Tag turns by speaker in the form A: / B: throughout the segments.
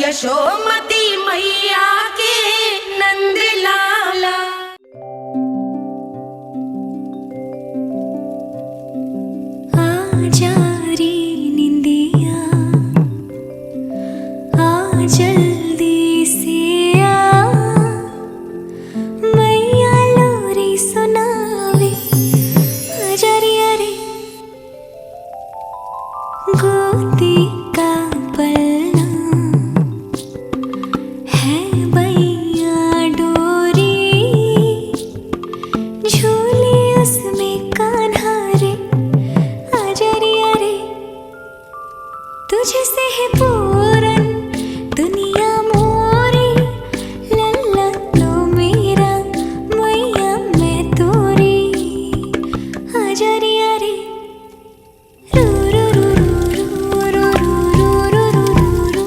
A: यशोमती मैया के नंद लाला। आजा रे निंदिया आ जल्दी से आ, मैया लोरी सुनावे आजा रे अरे गोदी का पलना है मैया डोरी, झूले उसमें कान्हा रे आजा रे अरे तुझसे है पूरन दुनिया मोरी, लल्ला तो मेरा मैया मैं तोरी आजा रे अरे रू रू रू रू रू रू रू रू रू रू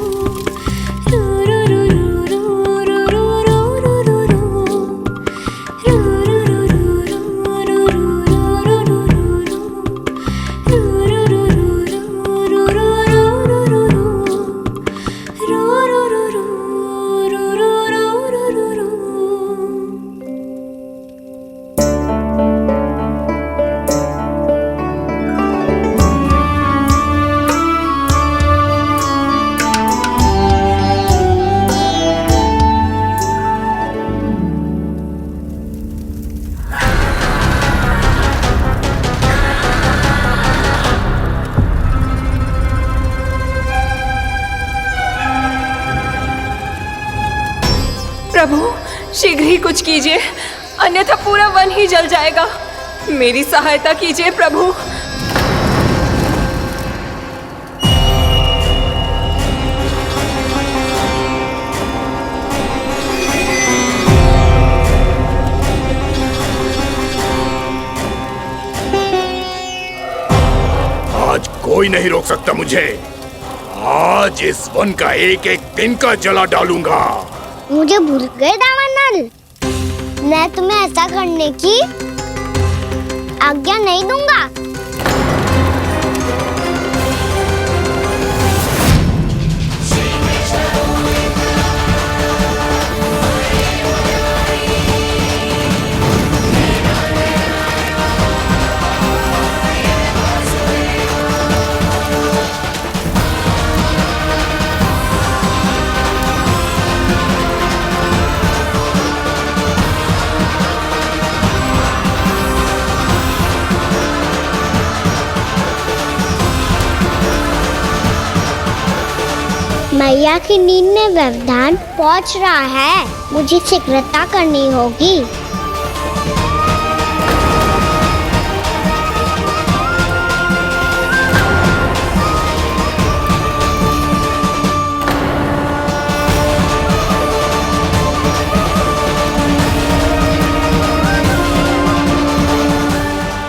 B: प्रभु शीघ्र ही कुछ कीजिए, अन्यथा पूरा वन ही जल जाएगा। मेरी सहायता कीजिए प्रभु।
C: आज कोई नहीं रोक सकता मुझे। आज इस वन का एक एक दिन का जला डालूंगा।
D: मुझे भूल गए दामानल, मैं तुम्हें ऐसा करने की आज्ञा नहीं दूंगा। मैया की नींद में व्यवधान पहुंच रहा है, मुझे शीघ्रता करनी होगी।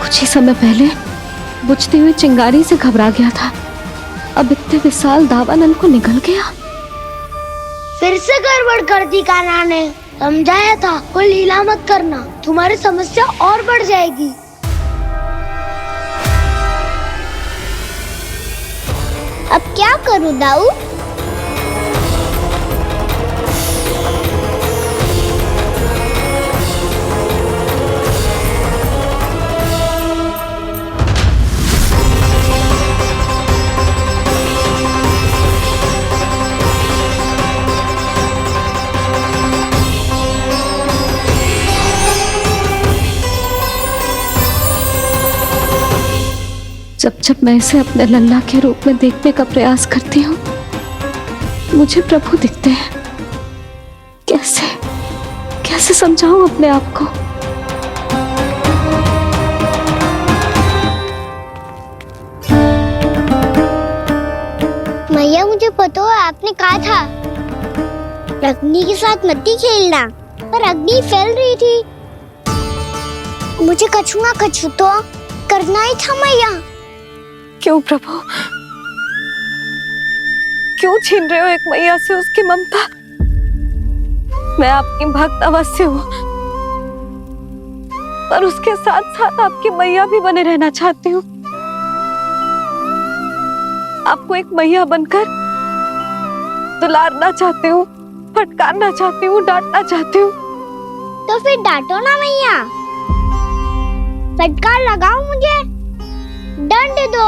B: कुछ ही समय पहले बुझती हुई चिंगारी से घबरा गया था, अब इतने विशाल दावानल को निगल गया।
D: फिर से गड़बड़ कर दी कान्हा ने। समझाया था कोई लीला मत करना, तुम्हारी समस्या और बढ़ जाएगी। अब क्या करूं दाऊ?
B: जब जब मैं इसे अपने लल्ला के रूप में देखने का प्रयास करती हूँ, मुझे प्रभु दिखते हैं। कैसे कैसे समझाऊं अपने आप को?
D: मैया मुझे पता है आपने कहा था अग्नि के साथ मत ही खेलना, पर अग्नि फैल रही थी। मुझे कछुआ कछु तो करना ही था मैया।
B: क्यों प्रभु, क्यों छीन रहे हो एक मैया से उसकी ममता? मैं आपकी भक्त अवश्य हूँ, पर उसके साथ साथ आपकी मैया भी बने रहना चाहती हूँ। आपको एक मैया बनकर दुलारना चाहती हूँ, फटकारना चाहती हूँ, डांटना चाहती हूँ।
D: तो फिर डांटो ना मैया, फटकार लगाओ मुझे, दंड दो।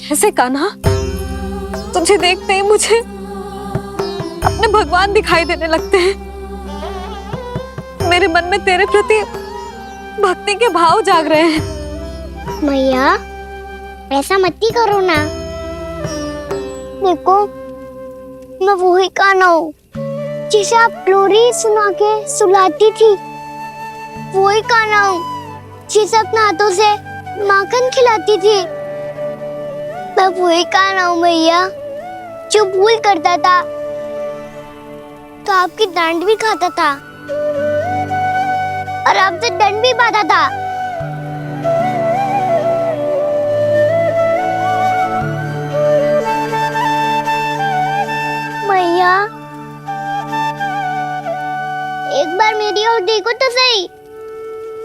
B: कैसे कान्हा? तुझे देखते ही मुझे अपने भगवान दिखाई देने लगते हैं। मेरे मन में तेरे प्रति भक्ति के भाव जाग रहे हैं।
D: मैया ऐसा मत ही करो ना। देखो मैं वही कान्हा हूँ जिसे आप लोरी सुना के सुलाती थी। वही कान्हा हूँ जिसे अपने हाथों से माखन खिलाती थी। मैं वही कान्हा हूँ मैया जो भूल करता था तो आपकी डांट भी खाता था और आपसे दंड भी पाता था। मैया एक बार मेरी ओर देखो तो सही।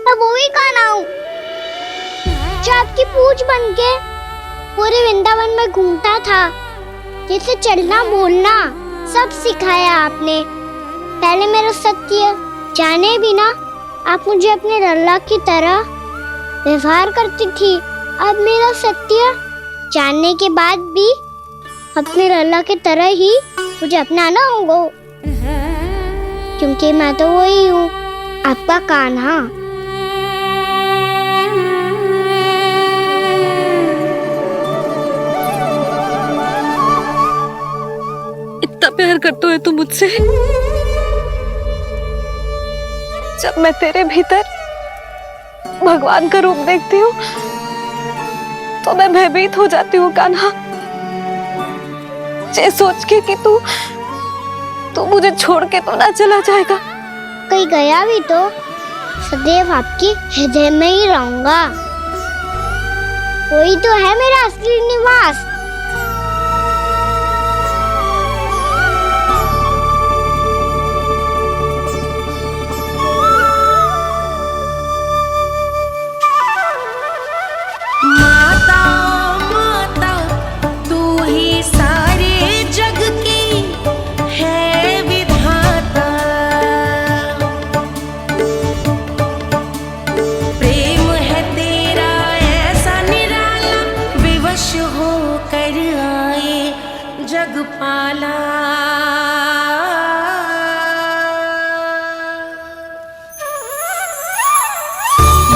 D: मैं वो ही कान्हा हूँ जो आपकी पूछ बन के पूरे वृंदावन में घूमता था, जिसे चलना बोलना सब सिखाया आपने। पहले मेरा सत्य जाने बिना आप मुझे अपने लल्ला की तरह व्यवहार करती थी। अब मेरा सत्य जानने के बाद भी अपने लल्ला की तरह ही मुझे अपनाना होगा, क्योंकि मैं तो वही हूँ, आपका कान्हा।
B: इतना प्यार करते हो तुम मुझसे? जब मैं तेरे भीतर भगवान का रूप देखती हूँ तो मैं भयभीत हो जाती हूँ कान्हा। ये सोच के कि तू मुझे छोड़ के तो ना चला जाएगा।
D: कहीं गया भी तो सदैव आपके हृदय में ही रहूंगा। वही तो है मेरा असली निवास।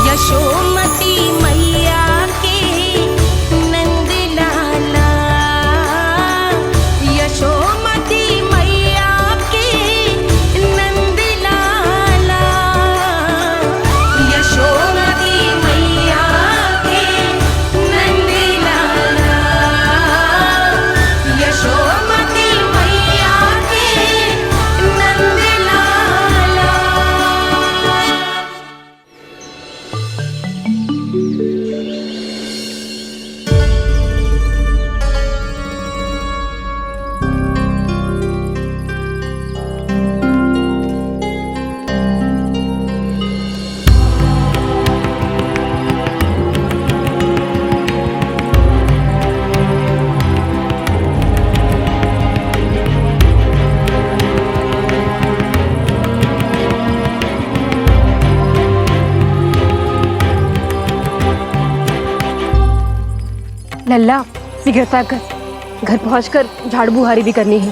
E: यशोमती मैया के नंद लाला, यशोमती मैया के नंद लाला, यशोमती मैया के नंद लाला, यशोमती मैया के नंद लाला।
F: लल्ला शीघ्र पैक कर, घर पहुंचकर झाड़ू बुहारी भी करनी है।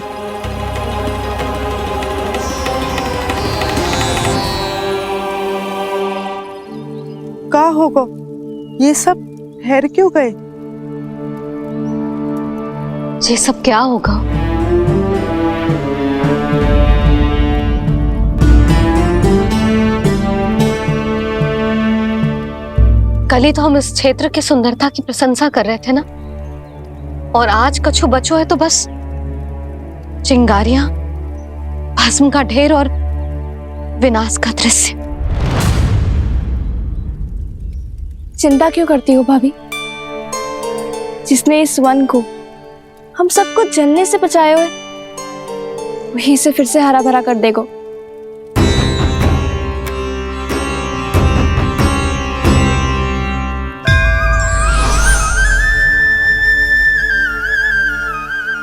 G: का होगा? ये सब ठहर क्यों गए?
B: ये सब क्या होगा? कल ही तो हम इस क्षेत्र की सुंदरता की प्रशंसा कर रहे थे ना, और आज कछु बचो है तो बस चिंगारियां, भस्म का ढेर और विनाश का दृश्य।
F: चिंता क्यों करती हो भाभी? जिसने इस वन को हम सबको जलने से बचाए हुए, वही से फिर से हरा भरा कर देगा।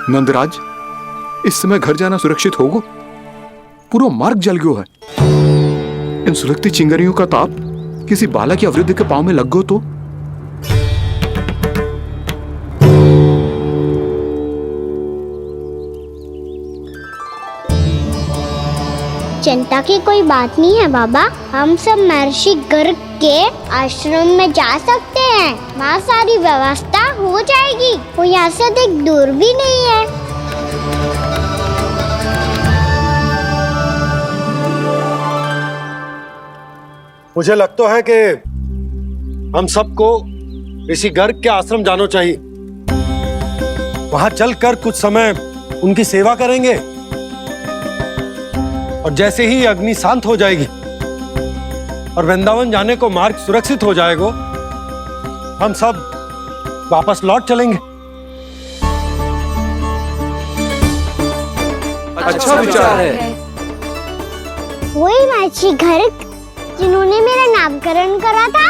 H: नंदराज,
C: इस समय घर जाना सुरक्षित होगा? पूरा मार्ग जल गयो है। इन सुलगती चिंगारियों का ताप किसी बालक या वृद्ध के पांव में लग गयो तो?
D: चिंता की कोई बात नहीं है बाबा, हम सब महर्षि गर्ग के आश्रम में जा सकते हैं। वहाँ सारी व्यवस्था हो जाएगी, वो यहाँ से अधिक दूर भी नहीं है।
H: मुझे लगता है कि हम सबको ऋषि गर्ग के आश्रम जाना चाहिए। वहां चलकर कुछ समय उनकी सेवा करेंगे और जैसे ही अग्नि शांत हो जाएगी और वृंदावन जाने को मार्ग सुरक्षित हो जाएगा, हम सब वापस लौट चलेंगे।
C: अच्छा विचार है।
D: वही महर्षि गर्ग जिन्होंने मेरा नामकरण करा था।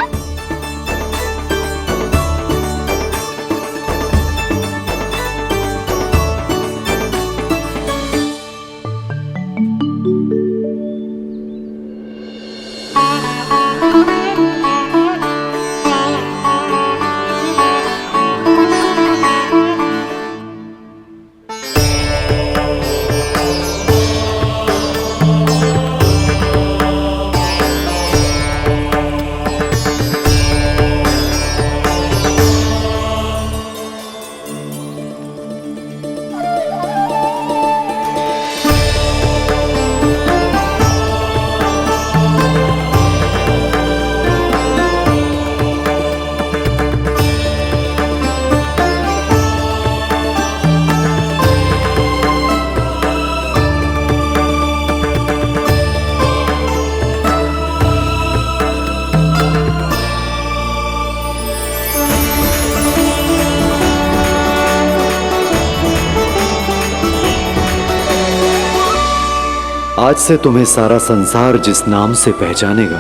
I: आज से तुम्हें सारा संसार जिस नाम से पहचानेगा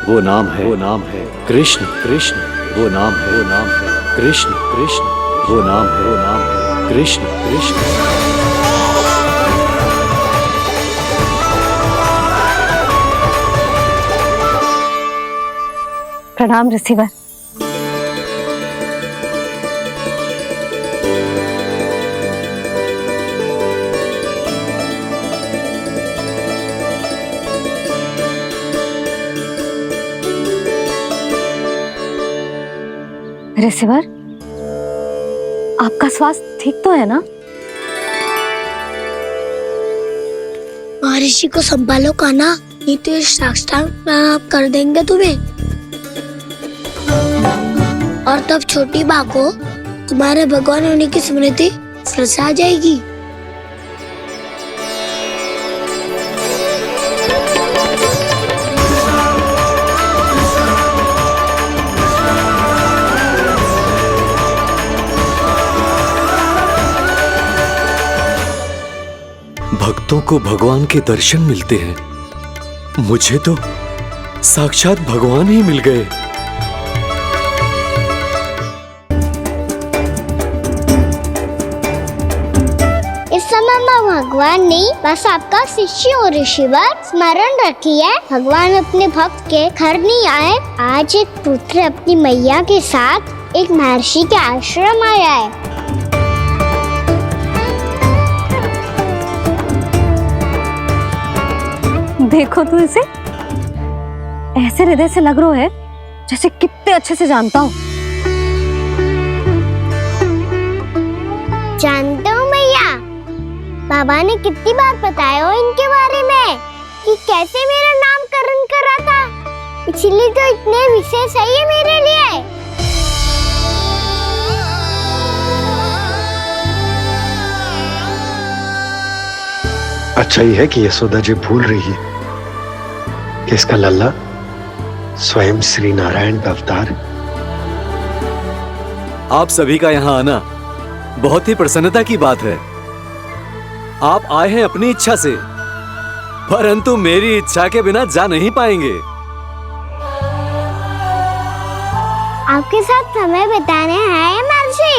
I: वो नाम है कृष्ण। कृष्ण वो नाम है कृष्ण। कृष्ण वो नाम है कृष्ण। कृष्ण।
B: प्रणाम रिसीवर। रिसीवर, आपका स्वास्थ्य ठीक तो है ना?
D: महर्षि को संभालो कान्हा, नहीं तो ये साष्टांग प्रणाम कर देंगे तुम्हें। और तब छोटी बा को तुम्हारे भगवान होने की स्मृति फिर से आ जाएगी।
I: भक्तों को भगवान के दर्शन मिलते हैं, मुझे तो साक्षात भगवान ही मिल गए।
D: इस समय मैं भगवान नहीं, बस आपका शिष्य हूँ ऋषिवर। स्मरण रखिए, भगवान अपने भक्त के घर नहीं आए। आज एक पुत्र अपनी मैया के साथ एक महर्षि के आश्रम आया है।
B: देखो तो इसे, ऐसे हृदय से लग रहा है जैसे कितने अच्छे से जानता हूँ।
D: जानते हो मैया, बाबा ने कितनी बार बताया हो इनके बारे में कि कैसे मेरा नामकरण करा था, इसीलिए तो इतने विशेष है ये मेरे लिए।
H: अच्छा ही है कि यशोदा जी भूल रही है कि इसका लल्ला स्वयं श्री नारायण का अवतार।
I: आप सभी का यहाँ आना बहुत ही प्रसन्नता की बात है। आप आए हैं अपनी इच्छा से, परंतु मेरी इच्छा के बिना जा नहीं पाएंगे।
D: आपके साथ समय बिताने आए हैं महर्षि,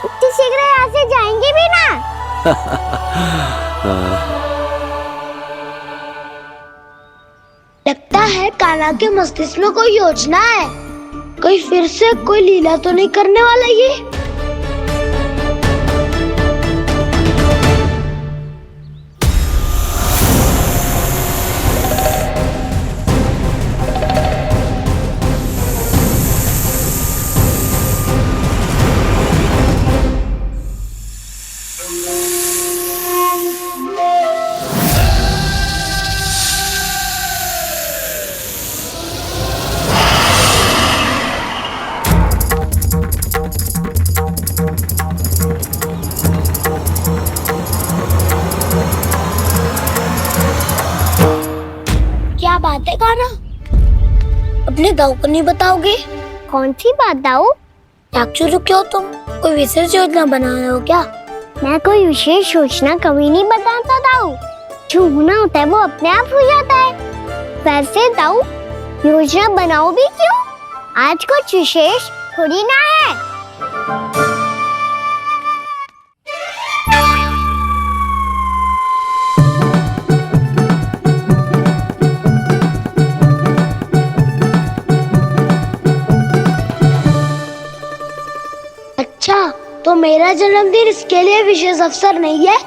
D: इतनी शीघ्र यहाँ से जाएंगे भी ना? लगता है कान्हा के मस्तिष्क में कोई योजना है। कोई फिर से कोई लीला तो नहीं करने वाला ये। क्या बात है कान्हा? अपने दाऊ को नहीं बताओगे? कौन सी बात दाऊ? याक्षु क्यों तुम कोई विशेष योजना बना रहे हो क्या? मैं कोई विशेष योजना कभी नहीं बताता दाऊ। जो होना होता है वो अपने आप हो जाता है। वैसे दाऊ योजना बनाओ भी क्यों? आज कुछ विशेष थोड़ी ना है। अच्छा, तो मेरा जन्मदिन इसके लिए विशेष अवसर नहीं है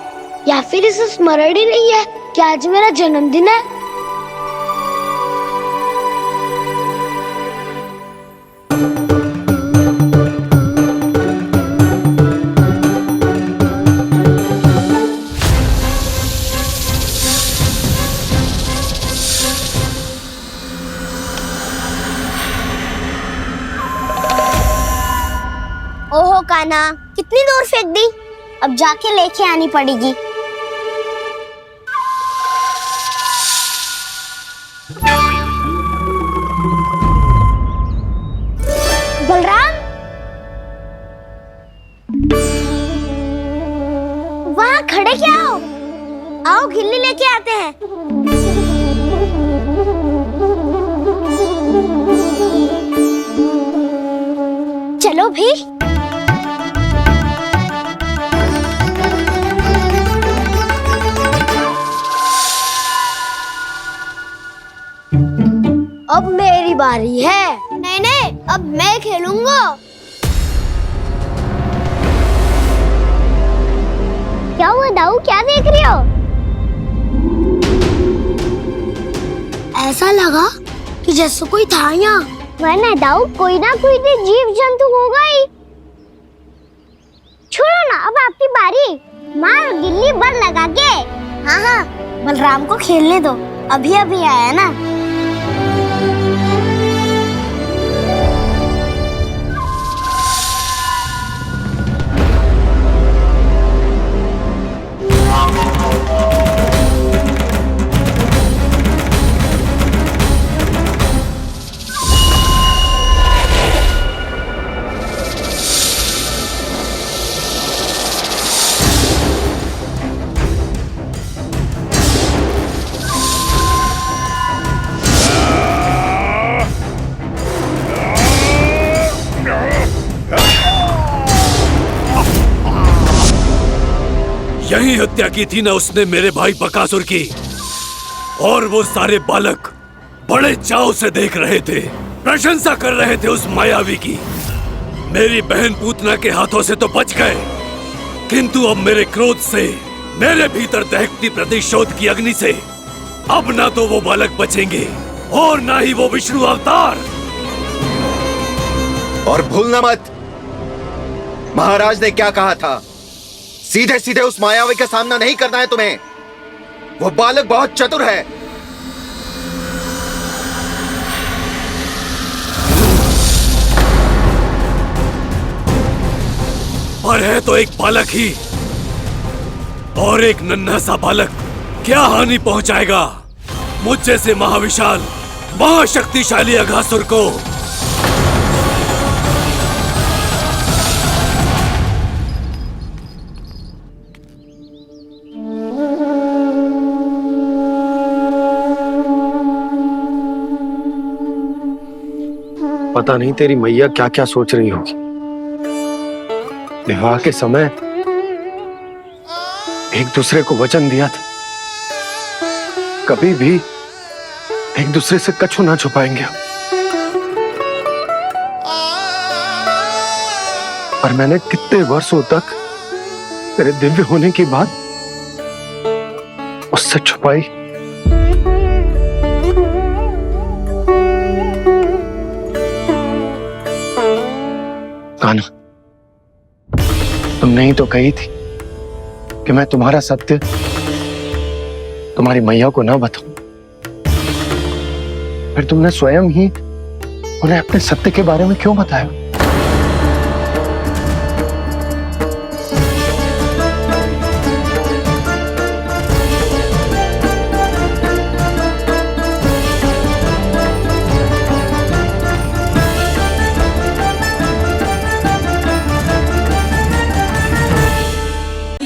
D: या फिर इसे स्मरण ही नहीं है कि आज मेरा जन्मदिन है? ओहो कान्हा, कितनी दूर फेंक दी? अब जाके लेके आनी पड़ेगी। बलराम, वहाँ खड़े क्या हो? आओ गिल्ली लेके आते हैं। चलो भी। अब मेरी बारी है। नहीं नहीं, अब मैं खेलूंगा। क्या हुआ दाऊ, क्या देख रही हो? ऐसा लगा कि जैसे कोई था यहाँ। वरना दाऊ कोई ना कोई तो जीव जंतु होगा ही। छोड़ो ना, अब आपकी बारी। मार गिल्ली बल लगा के। हाँ हाँ, बलराम को खेलने दो, अभी अभी आया ना।
J: यही हत्या की थी ना उसने मेरे भाई बकासुर की। और वो सारे बालक बड़े चाव से देख रहे थे, प्रशंसा कर रहे थे उस मायावी की। मेरी बहन पूतना के हाथों से तो बच गए, किंतु अब मेरे क्रोध से, मेरे भीतर दहकती प्रतिशोध की अग्नि से अब ना तो वो बालक बचेंगे और ना ही वो विष्णु अवतार।
K: और भूलना मत, महाराज ने क्या कहा था। सीधे सीधे उस मायावी का सामना नहीं करना है तुम्हें। वो बालक बहुत चतुर है।
J: पर है तो एक बालक ही, और एक नन्हा सा बालक क्या हानि पहुंचाएगा मुझ जैसे महाविशाल महाशक्तिशाली अघासुर को।
H: पता नहीं तेरी मैया क्या क्या सोच रही होगी। विवाह के समय एक दूसरे को वचन दिया था, कभी भी एक दूसरे से कछु ना छुपाएंगे। पर मैंने कितने वर्षों तक तेरे दिव्य होने की बात उससे छुपाई। कान्हा, तुमने ही तो कही थी कि मैं तुम्हारा सत्य तुम्हारी मैया को ना बताऊं। फिर तुमने स्वयं ही उन्हें अपने सत्य के बारे में क्यों बताया?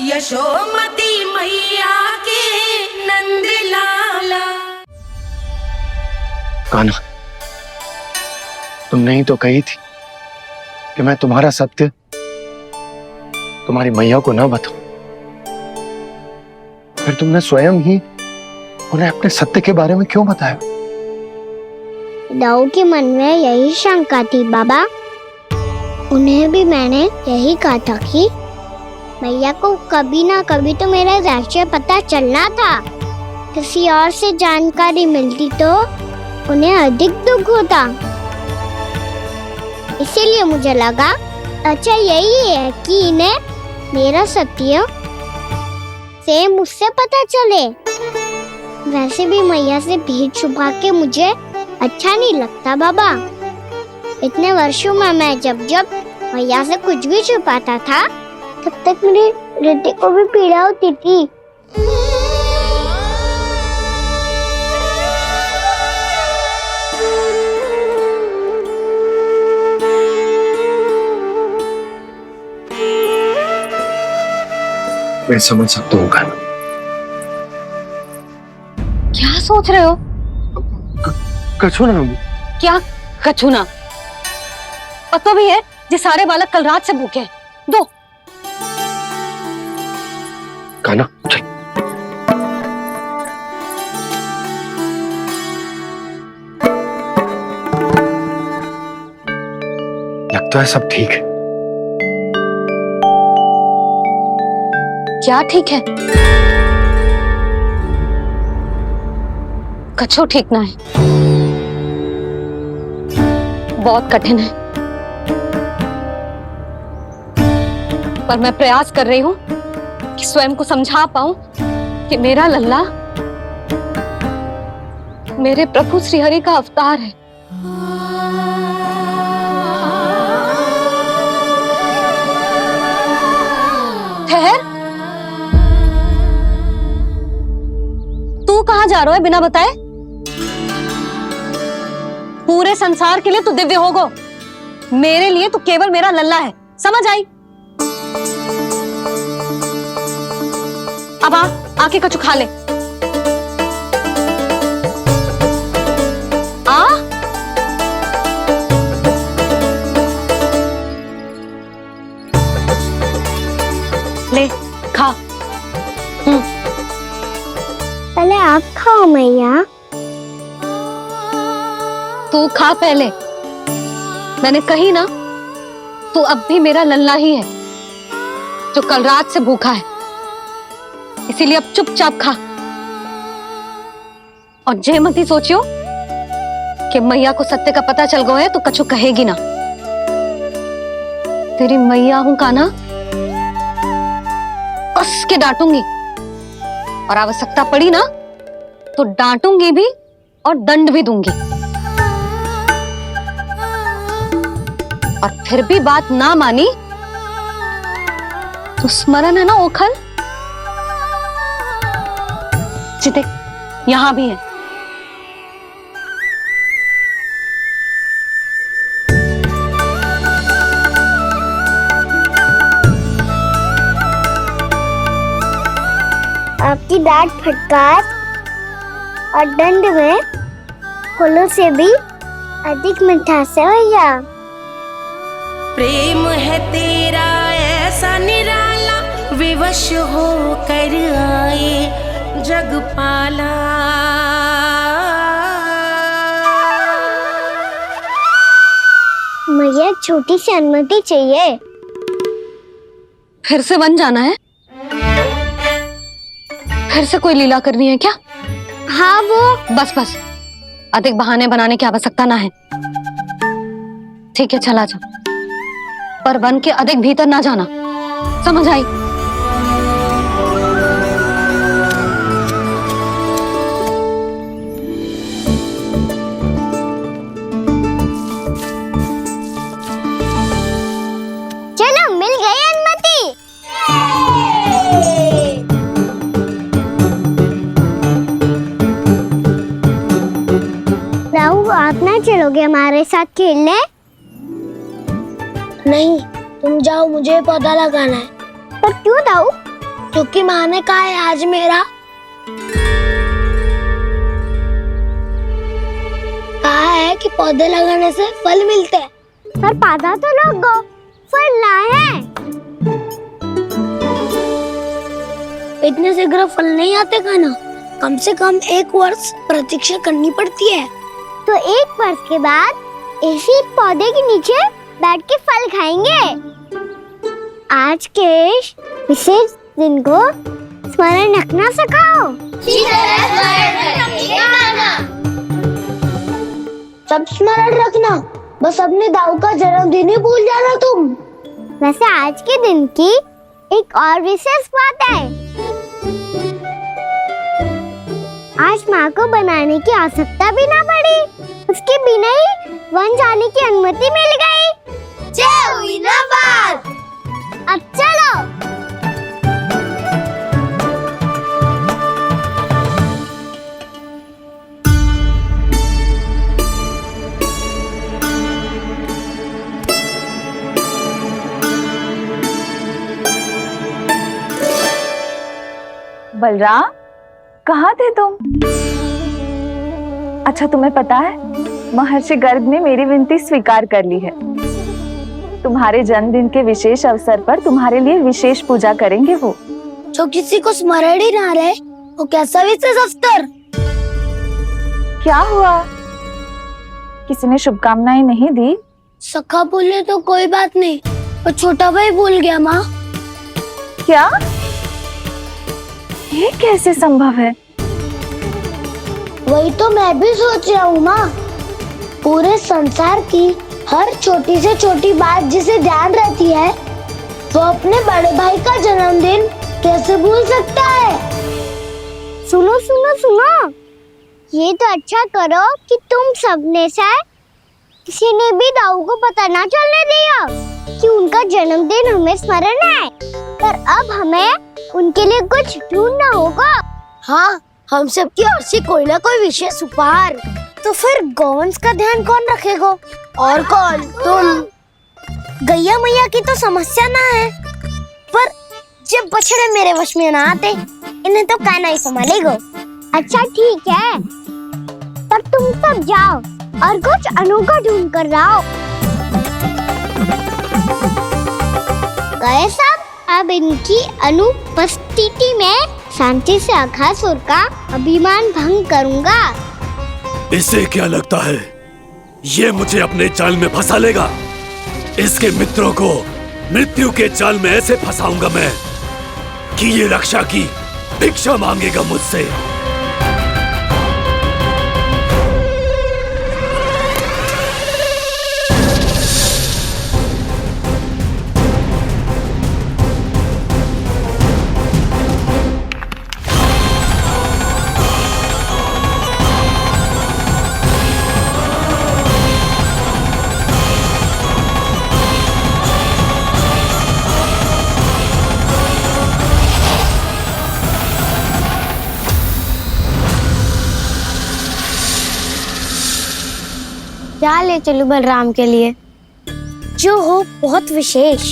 E: यशोमती मैया के नंद लाला।
H: कान्हा, तुमने ही तो कही थी कि मैं तुम्हारा सत्य तुम्हारी मैया को ना बताऊं। फिर तुमने स्वयं ही उन्हें अपने सत्य के बारे में क्यों बताया?
D: दाऊ के मन में यही शंका थी बाबा। उन्हें भी मैंने यही कहा था कि मैया को कभी ना कभी तो मेरा रहस्य पता चलना था। किसी और से जानकारी मिलती तो उन्हें अधिक दुख होता। इसीलिए मुझे लगा अच्छा यही है कि इन्हें मेरा सत्य से मुझसे पता चले। वैसे भी मैया से भेद छुपा के मुझे अच्छा नहीं लगता बाबा। इतने वर्षों में मैं जब जब मैया से कुछ भी छुपाता था तब तक मेरे हृदय को भी पीड़ा होती थी।
H: मैं समझ सकता हूँ कान्हा।
B: क्या सोच रहे हो?
H: कछु ना।
B: क्या कछुना? पता भी है ये सारे बालक कल रात से भूखे हैं। दो।
H: कान्हा चल। लगता है सब ठीक है।
B: क्या ठीक है? कछु ठीक ना है। बहुत कठिन है, पर मैं प्रयास कर रही हूं कि स्वयं को समझा पाऊं कि मेरा लल्ला मेरे प्रभु श्रीहरि का अवतार है। ठहर, तू कहां जा रहा है बिना बताए? पूरे संसार के लिए तू दिव्य होगो, मेरे लिए तू केवल मेरा लल्ला है। समझ आई? अब आके कछु खा ले। आ ले खा।
D: पहले आप खाओ मैया।
B: तू खा पहले। मैंने कही ना, तू अब भी मेरा लल्ला ही है जो कल रात से भूखा है। इसीलिए अब चुपचाप खा और जे मत ही सोचियो कि मैया को सत्य का पता चल गया है तो कछु कहेगी ना। तेरी मैया हूं कान्हा, कस के डांटूंगी और आवश्यकता पड़ी ना तो डांटूंगी भी और दंड भी दूंगी। और फिर भी बात ना मानी तो स्मरण है ना ओखल? देख, यहां भी है।
D: आपकी डांट फटकार और दंड में फूलों से भी अधिक मिठास है भैया।
E: प्रेम है तेरा ऐसा निराला, विवश हो कर आए जगपाला।
D: मुझे एक छोटी सी अनुमति चाहिए।
B: फिर से वन जाना है? फिर से कोई लीला करनी है क्या?
D: हाँ वो
B: बस बस, अधिक बहाने बनाने की आवश्यकता ना है। ठीक है, चला जा, पर वन के अधिक भीतर ना जाना, समझ आई?
D: चलो, मिल गई अनुमति। राहु, आप ना चलोगे हमारे साथ खेलने? नहीं, तुम जाओ, मुझे पौधा लगाना है। पर क्यों दाऊ? क्योंकि माँ ने कहा है आज मेरा कहा है कि पौधे लगाने से फल मिलते हैं। पर पौधा तो लगो, फल ना है। इतने शीघ्र फल नहीं आते खाना, कम से कम 1 वर्ष प्रतीक्षा करनी पड़ती है। तो 1 वर्ष के बाद इसी पौधे के नीचे बैठ के फल खाएंगे। आज के विशेष दिन को स्मरण रखना सिखाओ। सब स्मरण रखना, बस अपने दाऊ का जन्मदिन ही भूल जाना तुम। वैसे आज के दिन की एक और विशेष बात है। आज माँ को बनाने की आवश्यकता भी ना पड़ी, उसके बिना ही वन जाने की अनुमति मिल गई। जय हुई ना बात। अब चलो।
F: बलराम, कहाँ थे तुम? अच्छा, तुम्हें पता है महर्षि गर्ग ने मेरी विनती स्वीकार कर ली है। तुम्हारे जन्मदिन के विशेष अवसर पर तुम्हारे लिए विशेष पूजा करेंगे वो।
D: जो किसी को स्मरण ही ना रहे, वो कैसा विशेष अवसर?
F: क्या हुआ? किसी ने शुभकामनाएं नहीं दी?
D: सखा बोले तो कोई बात नहीं, पर छोटा भाई भूल गया माँ।
F: क्या? ये कैसे संभव है?
D: वही तो मैं भी सोच रहा हूँ माँ। पूरे संसार की हर छोटी से छोटी बात जिसे ध्यान रहती है, वो अपने बड़े भाई का जन्मदिन कैसे भूल सकता है? सुनो सुनो सुनो, ये तो अच्छा करो कि तुम सबने से किसी ने भी दाऊ को पता ना चलने दिया कि उनका जन्मदिन हमें स्मरण है। पर अब हमें उनके लिए कुछ ढूंढना होगा। हाँ, हम सबकी ओर से कोई ना कोई विशेष उपहार। तो फिर गौवंश का ध्यान कौन रखेगा? और कौन? तुम। गैया मैया की तो समस्या ना है, पर जब बछड़े मेरे वश में ना आते, इन्हें तो कान्हा ही संभालेगा। अच्छा ठीक है, तब तुम सब जाओ और कुछ अनोखा ढूंढ कर लाओ। गए सब? अब इनकी अनुपस्थिति में शांति से अघासुर का अभिमान भंग करूंगा।
J: इसे क्या लगता है ये मुझे अपने जाल में फंसा लेगा? इसके मित्रों को मृत्यु के जाल में ऐसे फंसाऊंगा मैं कि ये रक्षा की भिक्षा मांगेगा मुझसे।
D: क्या ले चलूं बलराम के लिए जो हो बहुत विशेष?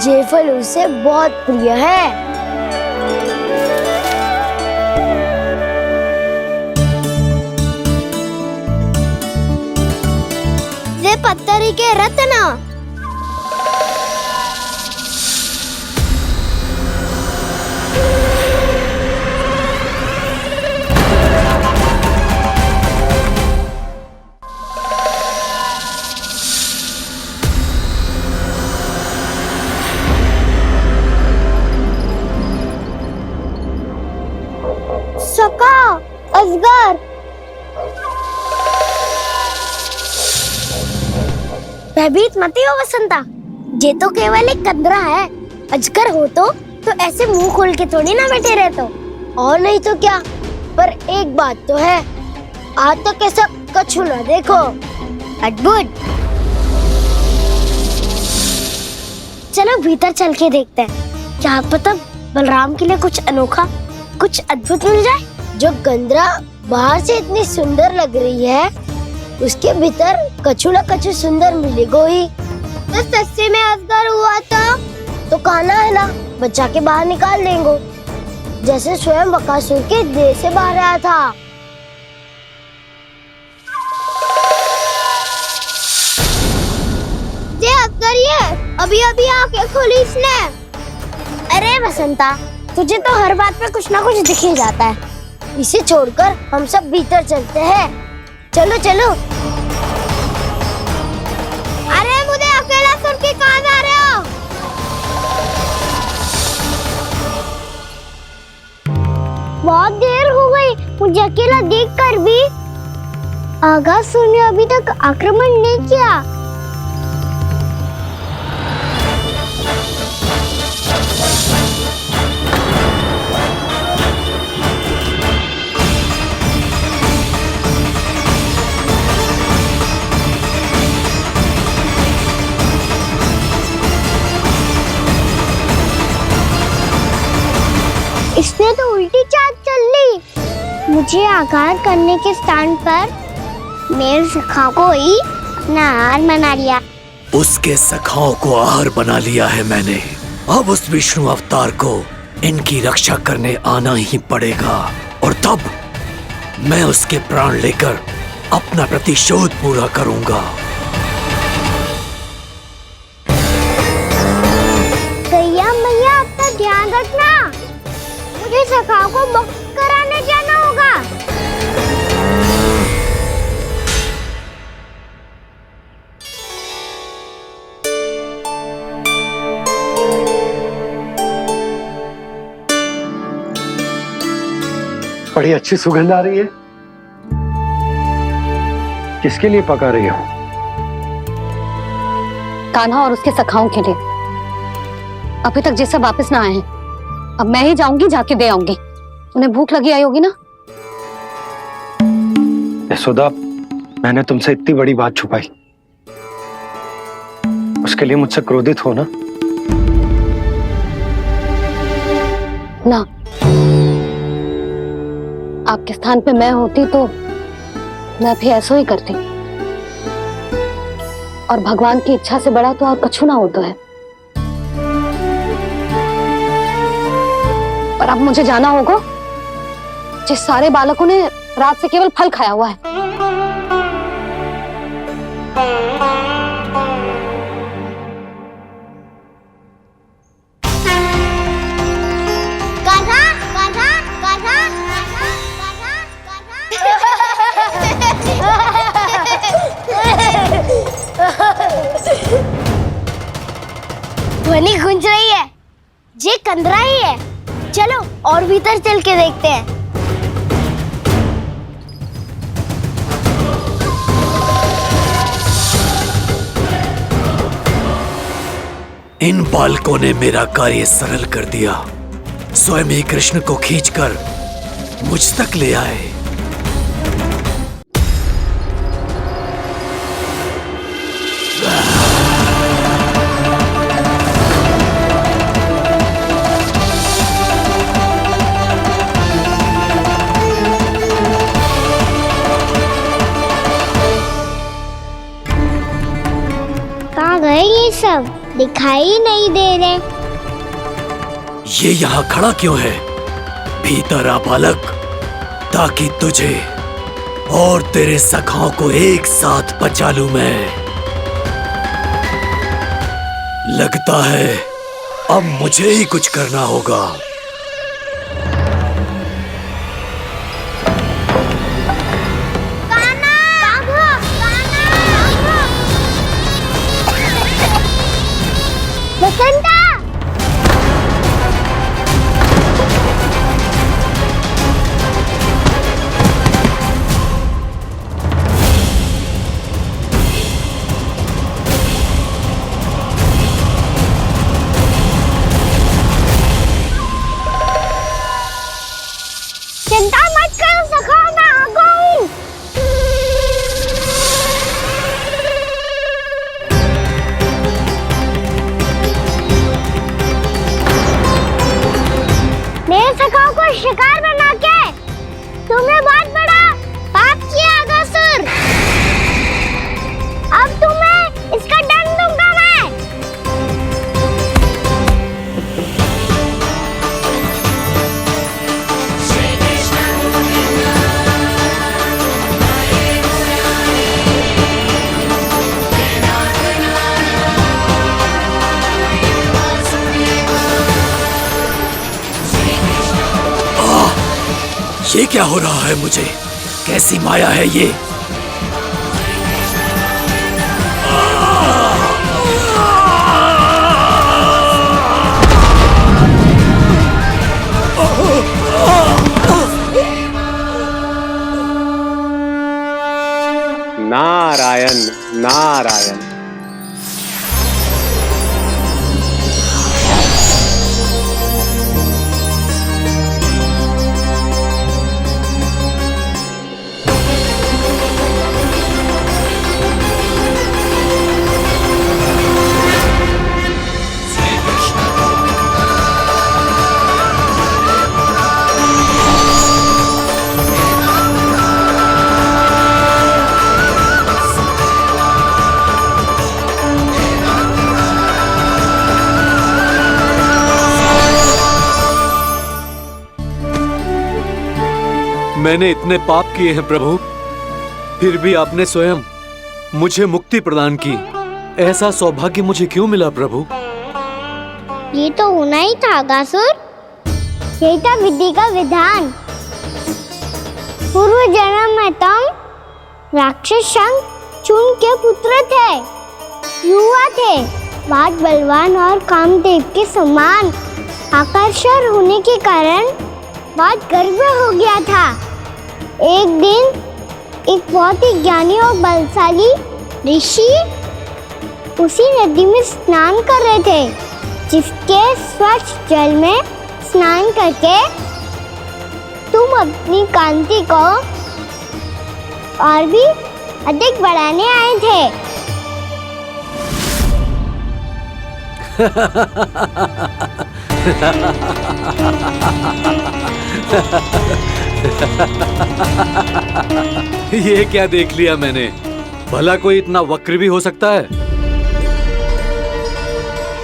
D: ये फल उसे बहुत प्रिय है। सका असगर। भयभीत मत हो वसंता, ये तो केवल एक कंदरा है। अजगर हो तो ऐसे मुंह खोल के थोड़ी ना बैठे रहते हो। और नहीं तो क्या, पर एक बात तो है, आज तक ऐसा कछु ना देखो। अद्भुत। चलो भीतर चल के देखते हैं, क्या पता बलराम के लिए कुछ अनोखा, कुछ अद्भुत मिल जाए। जो गंदरा बाहर से इतनी सुंदर लग रही है, उसके भीतर कछु न कछु सुंदर मिलेगा ही। तो सच्चे में अजगर हुआ तो काना है ना, बच्चा के बाहर निकाल देंगे, जैसे स्वयं बकासुर के देह से बाहर आया था। ये अजगर ही है, अभी अभी आंखें खोली इसने। अरे वसंता, तुझे तो हर बात पे कुछ ना कुछ दिख ही जाता है। इसे छोड़कर हम सब भीतर चलते हैं। चलो चलो। अरे मुझे अकेला सुन के कहाँ जा रहे हो? बहुत देर हो गई मुझे अकेला देखकर भी। आगासुर ने अभी तक आक्रमण नहीं किया। इसने तो उल्टी चाल चल ली। मुझे आघात करने के स्थान पर मेरे सखा को ही अपना आहार बना लिया।
J: उसके सखाओं को आहार बना लिया है मैंने। अब उस विष्णु अवतार को इनकी रक्षा करने आना ही पड़ेगा, और तब मैं उसके प्राण लेकर अपना प्रतिशोध पूरा करूंगा।
D: गैया मैया, अपना ध्यान रखना। मुझे सखा को मुक्त कराने जाना होगा।
H: बड़ी अच्छी सुगंध आ रही है। किसके लिए पका रही हो?
B: कान्हा और उसके सखाओं के लिए। अभी तक जैसे वापस ना आए हैं, अब मैं ही जाऊंगी, जाके दे आऊंगी। उन्हें भूख लगी आई होगी ना।
H: यशोदा, मैंने तुमसे इतनी बड़ी बात छुपाई, उसके लिए मुझसे क्रोधित हो ना?
B: ना, आपके स्थान पे मैं होती तो मैं भी ऐसा ही करती। और भगवान की इच्छा से बड़ा तो और कछु ना होता है। पर अब मुझे जाना होगा। जिस सारे बालकों ने रात से केवल फल खाया हुआ है।
D: कान्हा, कान्हा, कान्हा, ध्वनि गूंज रही है। ये कंदरा ही है। चलो और भीतर चल के देखते हैं।
J: इन बालकों ने मेरा कार्य सरल कर दिया। स्वयं ही कृष्ण को खींचकर मुझ तक ले आए।
D: कहाँ गए ये सब? दिखाई नहीं दे रहे।
J: ये यहाँ खड़ा क्यों है? भीतर आ बालक, ताकि तुझे और तेरे सखाओं को एक साथ बचा लूं मैं। लगता है अब मुझे ही कुछ करना होगा।
D: वसंता! को शिकार बना के तुमने बहुत बड़ा पाप किया अगासुर। अब तुम्हें इसका दंड दूंगा मैं।
J: ये क्या हो रहा है मुझे? कैसी माया है ये?
H: नारायण नारायण।
I: मैंने इतने पाप किए हैं प्रभु, फिर भी आपने स्वयं मुझे मुक्ति प्रदान की। ऐसा सौभाग्य मुझे क्यों मिला प्रभु?
D: ये तो होना ही था अगासुर। यही था विधि का विधान। पूर्व जन्म में तुम राक्षस शंखचूड़ के पुत्र थे, युवा थे, बहुत बलवान और कामदेव के समान आकर्षण होने के कारण बहुत गर्व हो गया था। एक दिन एक बहुत ही ज्ञानी और बलशाली ऋषि उसी नदी में स्नान कर रहे थे, जिसके स्वच्छ जल में स्नान करके तुम अपनी कांति को और भी अधिक बढ़ाने आए थे।
I: ये क्या देख लिया मैंने? भला कोई इतना वक्र भी हो सकता है?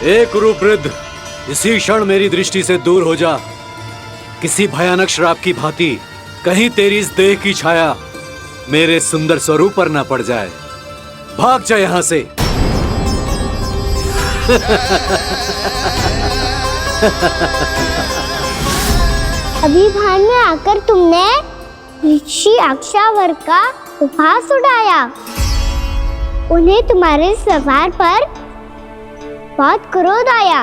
I: ए कुरुवृद्ध, इसी क्षण मेरी दृष्टि से दूर हो जा। किसी भयानक श्राप की भांति कहीं तेरी इस देह की छाया मेरे सुंदर स्वरूप पर न पड़ जाए। भाग जा यहां से।
D: अभी भान में आकर तुमने ऋषि अक्षावर का उपहास उड़ाया। उन्हें तुम्हारे व्यवहार पर बहुत क्रोध आया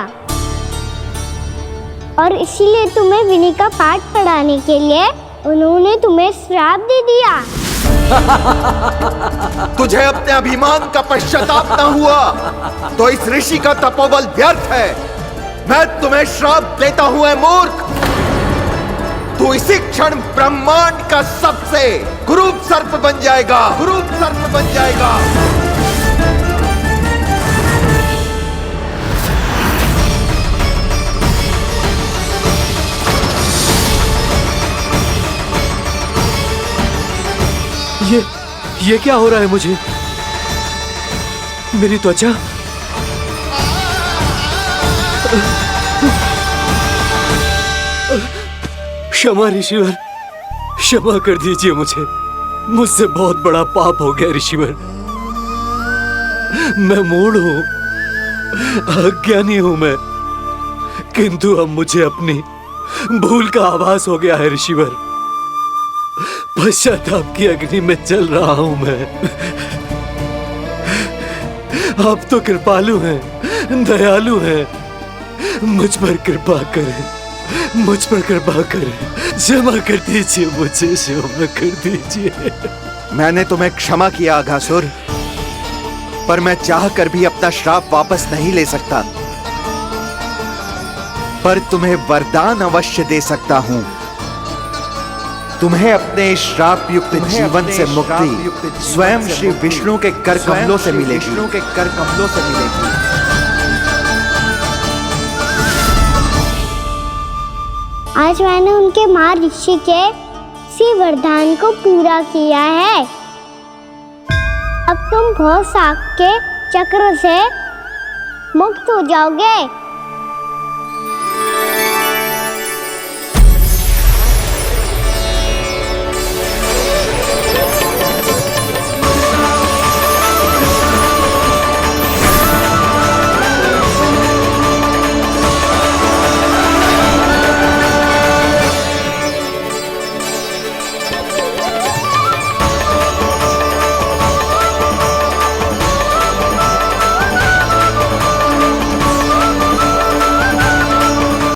D: और इसीलिए तुम्हें विनय का पाठ पढ़ाने के लिए उन्होंने तुम्हें श्राप दे दिया।
K: तुझे अपने अभिमान का पश्चाताप न हुआ तो इस ऋषि का तपोबल व्यर्थ है। मैं तुम्हें श्राप देता हूं ऐ मूर्ख। तू इसी क्षण ब्रह्मांड का सबसे कुरूप सर्प बन जाएगा, कुरूप सर्प बन जाएगा।
I: ये क्या हो रहा है मुझे? मेरी त्वचा क्षमा ऋषिवर, क्षमा कर दीजिए मुझे। मुझसे बहुत बड़ा पाप हो गया ऋषिवर। मैं मूढ़ हूं, अज्ञानी हूं मैं, किंतु अब मुझे अपनी भूल का आभास हो गया है ऋषिवर। पश्चाताप की अग्नि में जल रहा हूं मैं। आप तो कृपालु हैं, दयालु हैं, मुझ पर कृपा करें, मुझ पर कृपा करें। क्षमा कर दीजिए मुझे, क्षमा कर दीजिए।
K: मैंने तुम्हें क्षमा किया अघासुर, पर मैं चाहकर भी अपना श्राप वापस नहीं ले सकता। पर तुम्हें वरदान अवश्य दे सकता हूं। तुम्हें अपने श्राप युक्त जीवन से मुक्ति स्वयं श्री विष्णु के कर कमलों से मिलेगी, विष्णु के कर कमलों से मिलेगी।
D: आज मैंने उनके माँ ऋषि के इसी वरदान को पूरा किया है। अब तुम भव साग के चक्र से मुक्त हो जाओगे।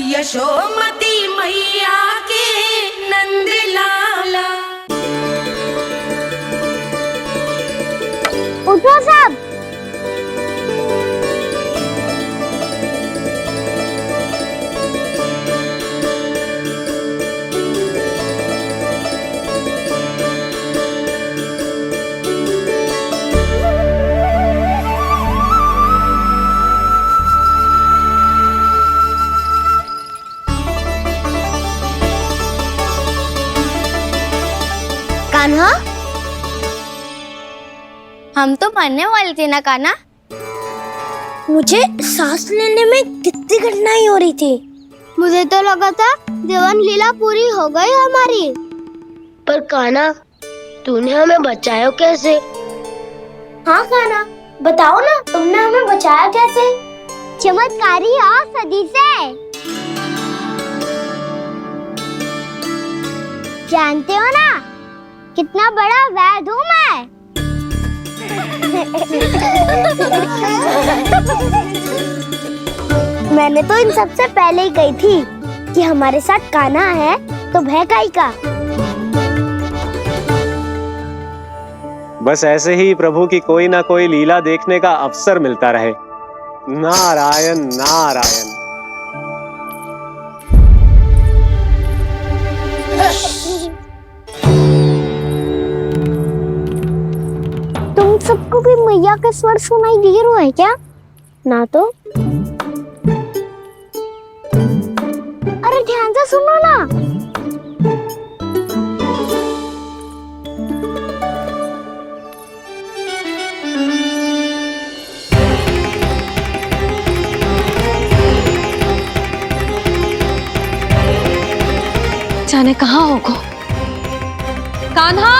E: यशोमती मैया के नंद लाला।
D: उठो सब। कान्हा, हम तो मरने वाले थे ना कान्हा। मुझे सांस लेने में कितनी कठिनाई हो रही थी। मुझे तो लगा था जीवन लीला पूरी हो गई हमारी। पर कान्हा, तूने हमें बचाया कैसे? हाँ कान्हा, बताओ ना, तुमने हमें बचाया कैसे? चमत्कारी औषधि से। जानते हो ना कितना बड़ा वैद्य हूँ मैं। मैंने तो इन सबसे पहले ही कही थी कि हमारे साथ कान्हा है तो भय काई का।
L: बस ऐसे ही प्रभु की कोई ना कोई लीला देखने का अवसर मिलता रहे। नारायण नारायण।
D: तुम सबको भी मैया का स्वर सुनाई दे रहा है क्या? ना तो। अरे ध्यान से सुनो ना।
B: जाने कहाँ होगो। कान्हा!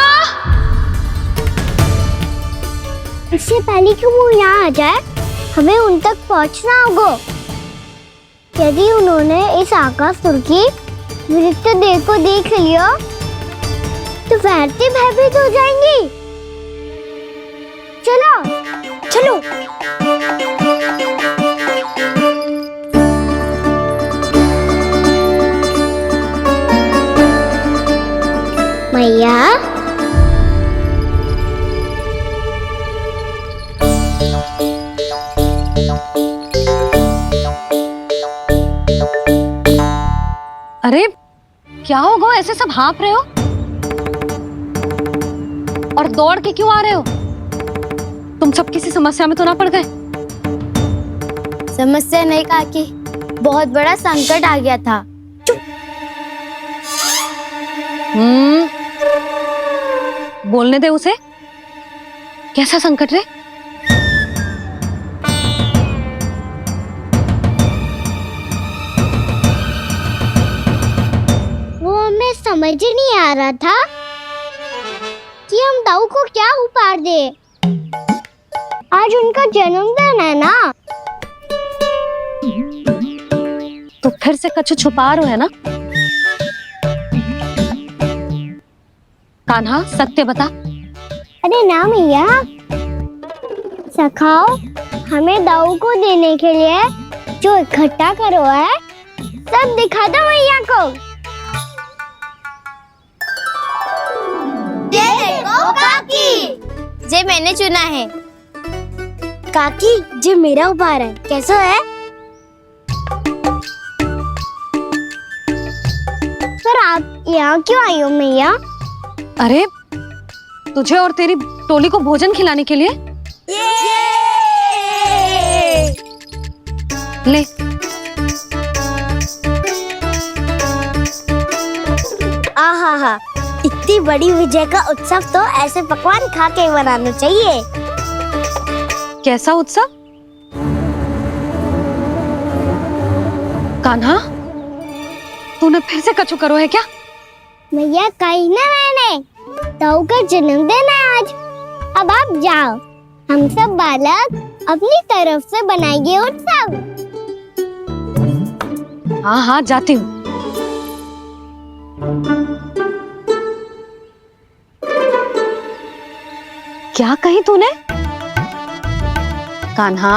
D: इससे पहले कि वो यहाँ आ जाए, हमें उन तक पहुँचना होगा। यदि उन्होंने इस आकासुर की नृत्य देह को देख लिया, तो वैरती भयभीत हो जाएंगी। चलो, चलो। मैया,
B: अरे क्या होगा, ऐसे सब हाँफ रहे हो और दौड़ के क्यों आ रहे हो? तुम सब किसी समस्या में तो ना पड़ गए?
D: समस्या नहीं काकी, बहुत बड़ा संकट आ गया था।
B: बोलने दे उसे। कैसा संकट रे?
D: वो हमें समझ ही नहीं आ रहा था कि हम दाऊ को क्या उपहार दे। आज उनका जन्मदिन है ना।
B: तो फिर से कछु छुपा रहे हो है ना? कान्हा, सत्य बता।
D: अरे ना मैया, सखाओ हमें दाऊ को देने के लिए जो इकट्ठा करो है, सब दिखा दो मैया को। ये देखो काकी, जे मैंने चुना है। काकी, जे मेरा उपहार है, कैसा है? पर आप यहाँ क्यों आई हो मैया?
B: अरे तुझे और तेरी टोली को भोजन खिलाने के लिए। ले
D: आहा, इतनी बड़ी विजय का उत्सव तो ऐसे पकवान खा के मनाना चाहिए।
B: कैसा उत्सव? कान्हा, तूने फिर से कछु करो है क्या?
D: मैया कहीं ना मैंने, ताऊ का जन्मदिन है आज। अब आप जाओ, हम सब बालक अपनी तरफ से बनाएंगे उत्सव।
B: हाँ हाँ, जाती हूँ। क्या कही तूने? कान्हा,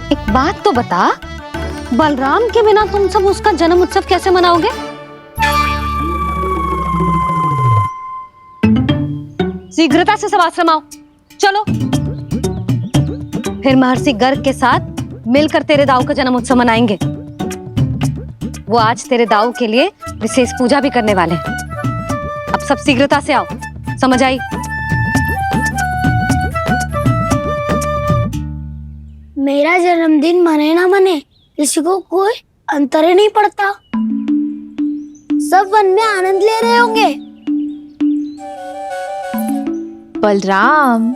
B: एक बात तो बता, बलराम के बिना तुम सब उसका जन्म उत्सव कैसे मनाओगे? शीघ्रता से सब आश्रम आओ, चलो। फिर महर्षि गर्ग के साथ मिलकर तेरे दाऊ का जन्म उत्सव मनाएंगे। वो आज तेरे दाऊ के लिए विशेष पूजा भी करने वाले हैं। अब सब शीघ्रता से आओ, समझ आई?
D: मेरा जन्मदिन मने ना मने, किसी को कोई अंतर ही नहीं पड़ता। सब वन में आनंद ले रहे होंगे।
F: बलराम,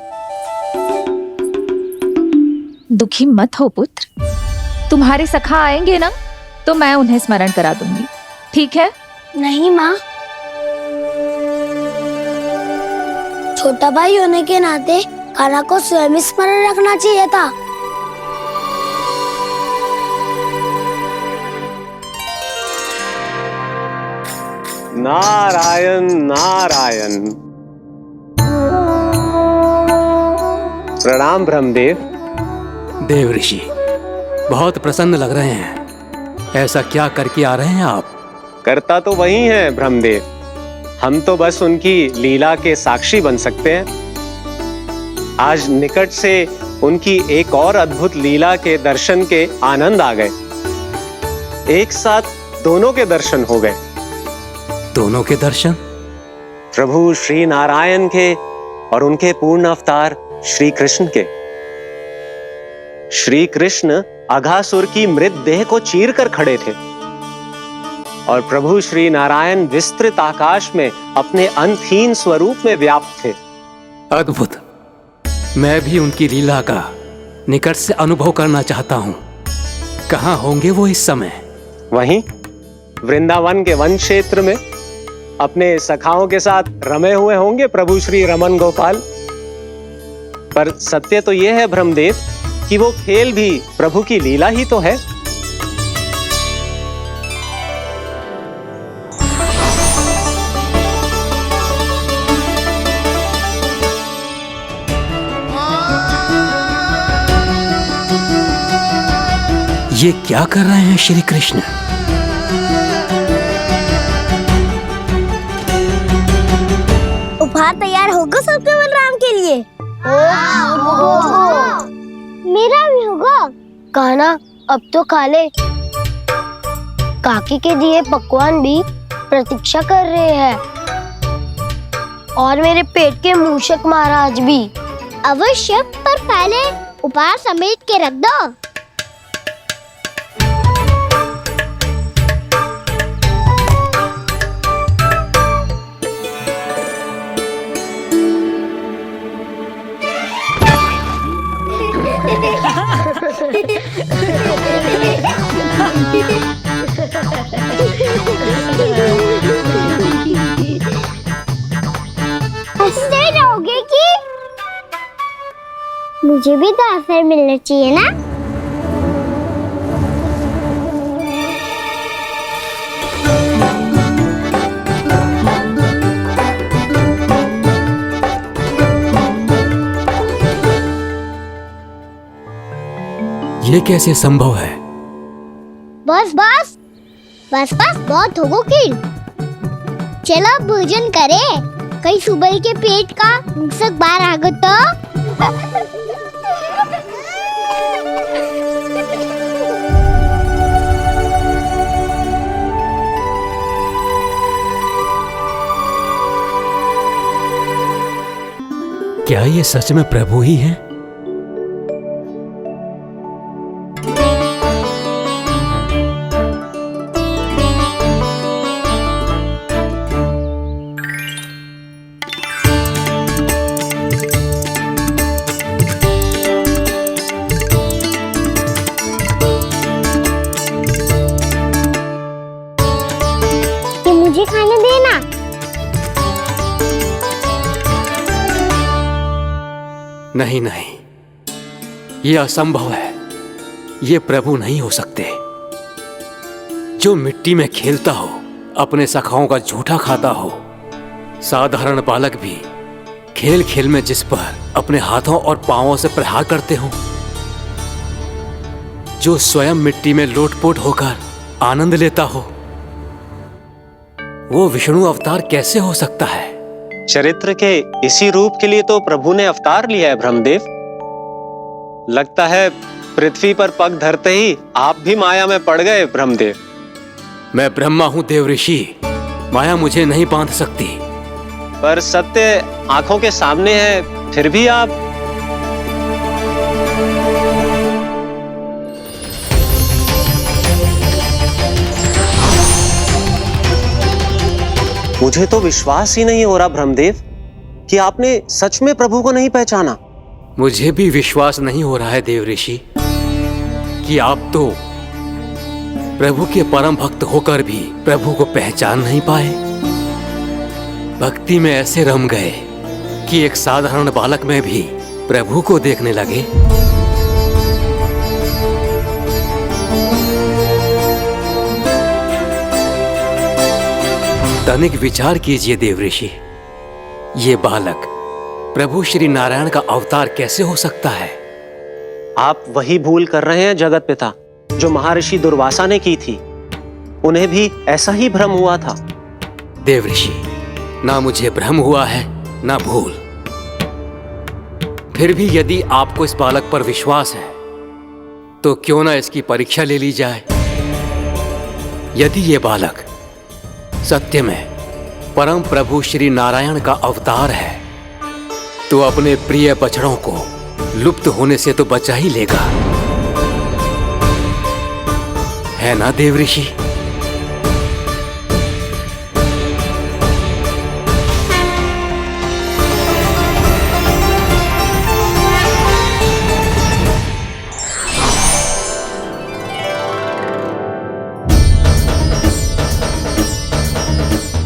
F: दुखी मत हो पुत्र। तुम्हारे सखा आएंगे ना, तो मैं उन्हें स्मरण करा दूंगी, ठीक है?
D: नहीं माँ, छोटा भाई होने के नाते कान्हा को स्वयं स्मरण रखना चाहिए था।
L: नारायण नारायण। प्रणाम ब्रह्मदेव।
J: देव ऋषि, बहुत प्रसन्न लग रहे हैं। ऐसा क्या करके आ रहे हैं आप?
L: करता तो वही है ब्रह्मदेव, हम तो बस उनकी लीला के साक्षी बन सकते हैं। आज निकट से उनकी एक और अद्भुत लीला के दर्शन के आनंद आ गए। एक साथ दोनों के दर्शन हो गए।
J: दोनों के दर्शन?
L: प्रभु श्री नारायण के और उनके पूर्ण अवतार श्री कृष्ण के। श्री कृष्ण अघासुर की मृत देह को चीर कर खड़े थे और प्रभु श्री नारायण विस्तृत आकाश में अपने अंतहीन स्वरूप में व्याप्त थे।
J: अद्भुत। मैं भी उनकी लीला का निकट से अनुभव करना चाहता हूँ। कहाँ होंगे वो इस समय?
L: वहीं वृंदावन के वन क्षेत्र में अपने सखाओं के साथ रमे हुए होंगे प्रभु श्री रमन गोपाल। पर सत्य तो यह है ब्रह्मदेव कि वो खेल भी प्रभु की लीला ही तो है।
J: ये क्या कर रहे हैं श्री कृष्ण?
D: उपहार तैयार होगा सबके बलराम के लिए? मेरा भी होगा। कान्हा, अब तो खा ले। काकी के दिए पकवान भी प्रतीक्षा कर रहे हैं और मेरे पेट के मूषक महाराज भी। अवश्य, पर पहले उपहार समेट के रख दो। हंसते रहोगे कि? मुझे भी तो अवसर मिलना चाहिए ना।
J: ये कैसे संभव है?
D: बस बस बस बस, बहुत होगो किल। चलो भोजन करे, कहीं सुबह के पेट का मूषक बाहर आ गया तो।
J: क्या ये सच में प्रभु ही हैं? नहीं नहीं, ये असंभव है। ये प्रभु नहीं हो सकते। जो मिट्टी में खेलता हो, अपने सखाओं का झूठा खाता हो, साधारण बालक भी खेल खेल में जिस पर अपने हाथों और पांवों से प्रहार करते हो, जो स्वयं मिट्टी में लोटपोट होकर आनंद लेता हो, वो विष्णु अवतार कैसे हो सकता है?
L: चरित्र के इसी रूप के लिए तो प्रभु ने अवतार लिया है ब्रह्मदेव। लगता है पृथ्वी पर पग धरते ही आप भी माया में पड़ गए ब्रह्मदेव।
J: मैं ब्रह्मा हूं देव ऋषि, माया मुझे नहीं बांध सकती।
L: पर सत्य आंखों के सामने है, फिर भी आप। मुझे तो विश्वास ही नहीं हो रहा ब्रह्मदेव कि आपने सच में प्रभु को नहीं पहचाना।
J: मुझे भी विश्वास नहीं हो रहा है देव ऋषि कि आप तो प्रभु के परम भक्त होकर भी प्रभु को पहचान नहीं पाए। भक्ति में ऐसे रम गए कि एक साधारण बालक में भी प्रभु को देखने लगे। तनिक विचार कीजिए देव ऋषि, ये बालक प्रभु श्री नारायण का अवतार कैसे हो सकता है?
L: आप वही भूल कर रहे हैं जगत पिता जो महर्षि दुर्वासा ने की थी। उन्हें भी ऐसा ही भ्रम हुआ था।
J: देव ऋषि, ना मुझे भ्रम हुआ है ना भूल। फिर भी यदि आपको इस बालक पर विश्वास है तो क्यों ना इसकी परीक्षा ले ली जाए। यदि ये बालक सत्य में परम प्रभु श्री नारायण का अवतार है तो अपने प्रिय बछड़ों को लुप्त होने से तो बचा ही लेगा, है ना देव ऋषि?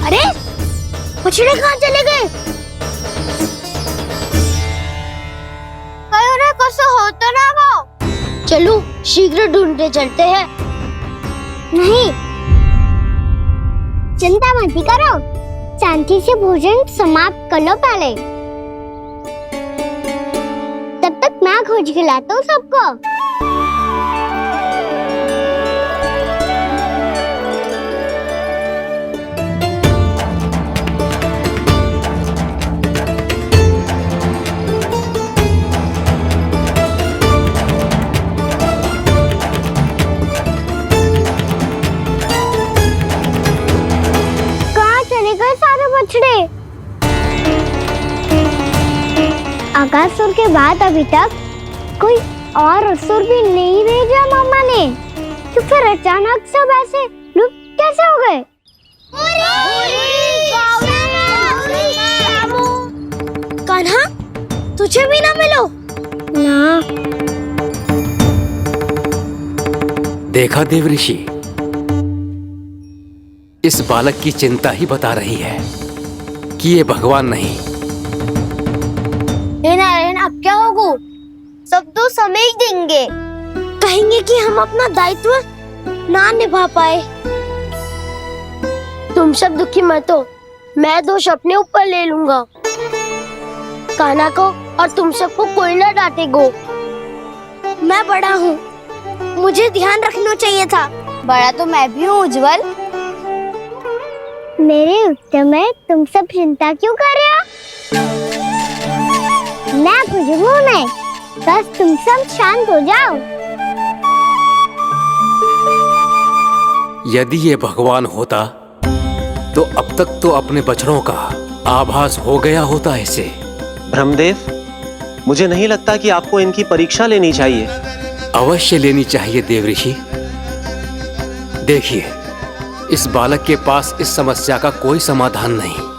D: अरे बछड़े कहाँ चले गए? हो तो ना वो। चलो शीघ्र ढूंढते चलते हैं। नहीं, चिंता मत करो, शांति से भोजन समाप्त कर लो पहले। तब तक मैं खोज के लाता हूँ सबको। आकासुर के बाद अभी तक कोई और असुर भी नहीं भेजा मामा ने, तो फिर अचानक सब ऐसे लुप्त कैसे हो गए? कान्हा, तुझे भी ना मिलो ना।
J: देखा देव ऋषि, इस बालक की चिंता ही बता रही है कि ये भगवान नहीं।
D: नारायण, अब क्या होगा? सब तो समझ देंगे, कहेंगे कि हम अपना दायित्व ना निभा पाए। तुम सब दुखी मत हो, मैं दोष अपने ऊपर ले लूंगा। कान्हा को और तुम सबको कोई ना डांटेगो। मैं बड़ा हूँ, मुझे ध्यान रखना चाहिए था। बड़ा तो मैं भी हूँ उज्जवल। मेरे उत्तर में तुम सब चिंता क्यों कर रहे हो? मैं बुझूंगा नहीं, बस तुम सब शांत हो जाओ।
J: यदि ये भगवान होता तो अब तक तो अपने बछड़ों का आभास हो गया होता इसे।
L: ब्रह्मदेव, मुझे नहीं लगता कि आपको इनकी परीक्षा लेनी चाहिए।
J: अवश्य लेनी चाहिए देव ऋषि। देखिए, इस बालक के पास इस समस्या का कोई समाधान नहीं।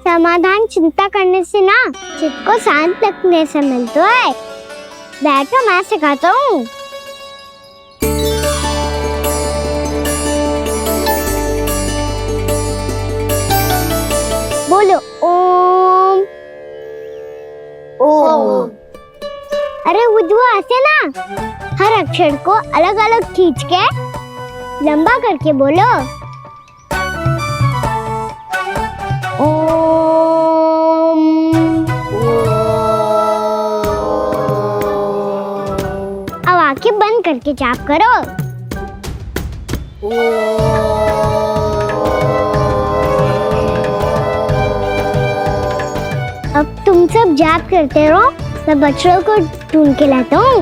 D: समाधान चिंता करने से ना, चित्त को शांत रखने से मिलता है। बैठो, मैं सिखाता हूँ। बोलो ओम। ओम। बुद्धू से ना हर अक्षर को अलग अलग खींच के लंबा करके बोलो। ओम। अब आंखें बंद करके जाप करो। अब तुम सब जाप करते रहो, मैं बच्चों को ढूंढ के लाता हूँ।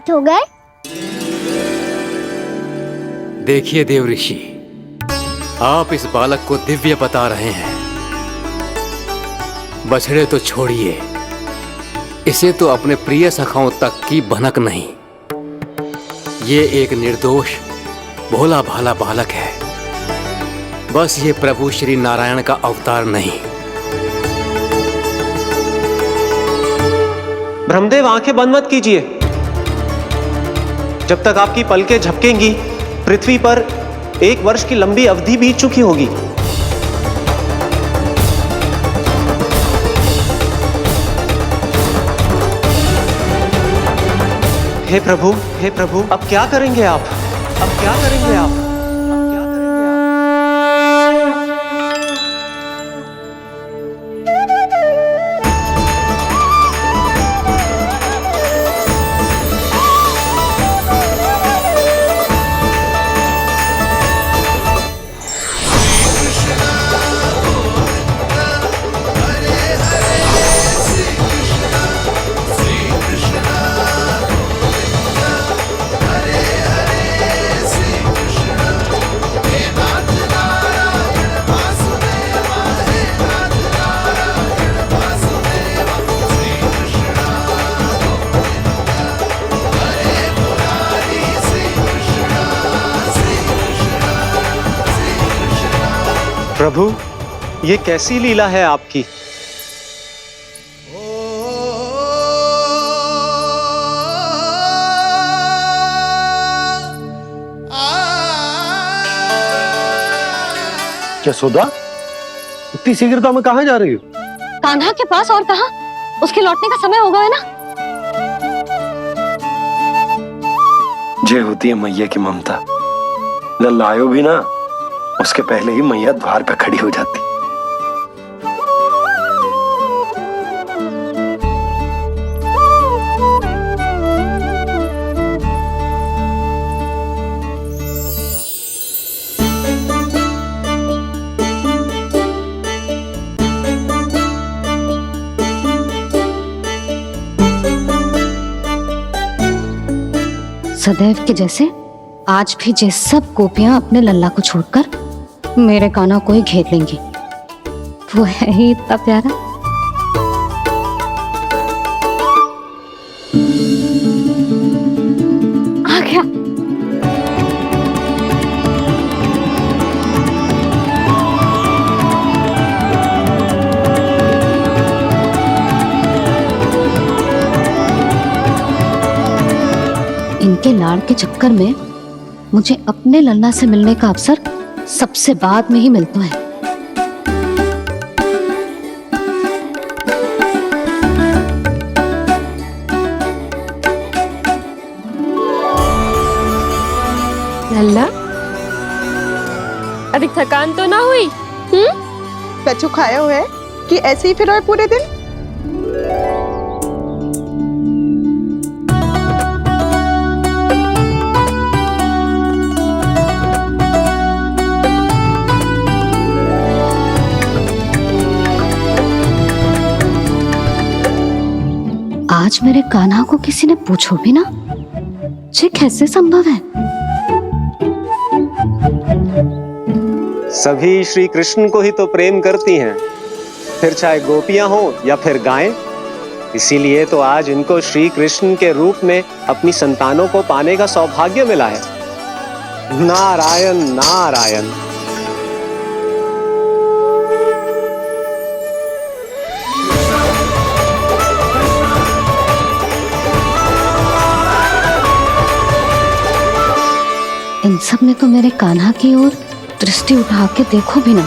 D: हो गए।
J: देखिए देव ऋषि, आप इस बालक को दिव्य बता रहे हैं। बछड़े तो छोड़िए, इसे तो अपने प्रिय सखाओं तक की भनक नहीं। ये एक निर्दोष भोला भाला बालक है, बस ये प्रभु श्री नारायण का अवतार नहीं।
L: ब्रह्मदेव, आंखें बंद मत कीजिए। जब तक आपकी पलकें झपकेंगी, पृथ्वी पर 1 वर्ष की लंबी अवधि बीत चुकी होगी। हे प्रभु, अब क्या करेंगे आप? अब क्या करेंगे आप? प्रभु, ये कैसी लीला है आपकी?
H: यशोदा, इतनी शीघ्रता में कहाँ जा रही हो?
B: कान्हा के पास, और कहाँ? उसके लौटने का समय होगा है ना।
M: जय होती है मैया की ममता। लल्लायो भी ना, उसके पहले ही मैया द्वार पे खड़ी हो जाती।
B: सदैव के जैसे आज भी जे सब गोपियां अपने लल्ला को छोड़कर मेरे कान्हा को ही घेर लेंगी। वो है ही इतना प्यारा। आ गया। इनके लाड़ के चक्कर में मुझे अपने लल्ला से मिलने का अवसर सबसे बाद में ही मिलता है।
N: लल्ला, अधिक थकान तो ना हुई?
G: कछु खाया हुआ है कि ऐसे ही फिर पूरे दिन?
B: आज मेरे कान्हा को किसी ने पूछो भी ना, ये कैसे संभव है?
L: सभी श्री कृष्ण को ही तो प्रेम करती हैं, फिर चाहे गोपियां हो या फिर गायें। इसीलिए तो आज इनको श्री कृष्ण के रूप में अपनी संतानों को पाने का सौभाग्य मिला है। नारायण नारायण।
B: इन सब ने तो मेरे कान्हा की ओर दृष्टि उठा के देखो भी ना।